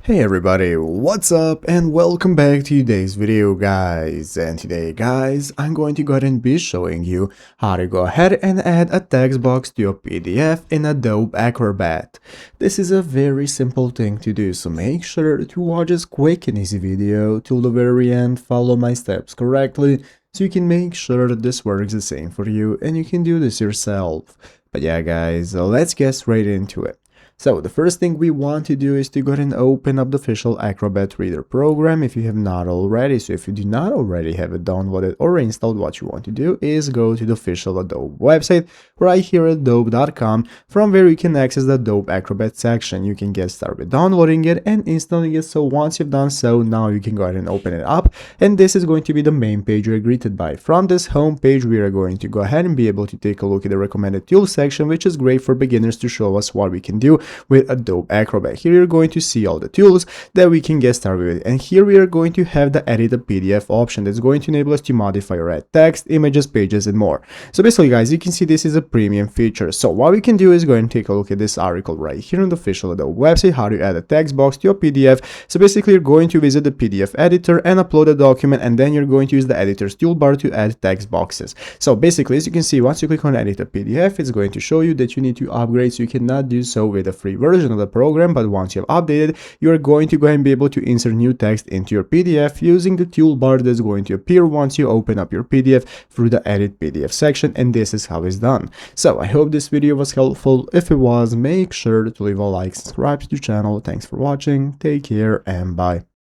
Hey everybody, what's up and welcome back to today's video guys. And today guys, I'm going to go ahead and be showing you how to go ahead and add a text box to your PDF in Adobe Acrobat. This is a very simple thing to do, so make sure to watch this quick and easy video till the very end, follow my steps correctly so you can make sure that this works the same for you and you can do this yourself. But yeah guys, let's get straight into it. So the first thing we want to do is to go ahead and open up the official Acrobat Reader program if you have not already. So if you do not already have it downloaded or installed, what you want to do is go to the official Adobe website right here at adobe.com, from where you can access the Adobe Acrobat section. You can get started with downloading it and installing it. So once you've done so, now you can go ahead and open it up, and this is going to be the main page you're greeted by. From this home page, we are going to go ahead and be able to take a look at the recommended tools section, which is great for beginners to show us what we can do with Adobe Acrobat. Here you're going to see all the tools that we can get started with, and here we are going to have the edit a PDF option that's going to enable us to modify or add text, images, pages, and more. So basically guys, you can see this is a premium feature. So what we can do is go and take a look at this article right here on the official Adobe website, how to add a text box to your PDF. So basically you're going to visit the PDF editor and upload a document, and then you're going to use the editor's toolbar to add text boxes. So basically, as you can see, once you click on edit a PDF, it's going to show you that you need to upgrade, so you cannot do so with a free version of the program. But once you have updated, you are going to go ahead and be able to insert new text into your PDF using the toolbar that's going to appear once you open up your PDF through the edit PDF section, and this is how it's done. So I hope this video was helpful. If it was, make sure to leave a like, subscribe to the channel. Thanks for watching, take care, and bye.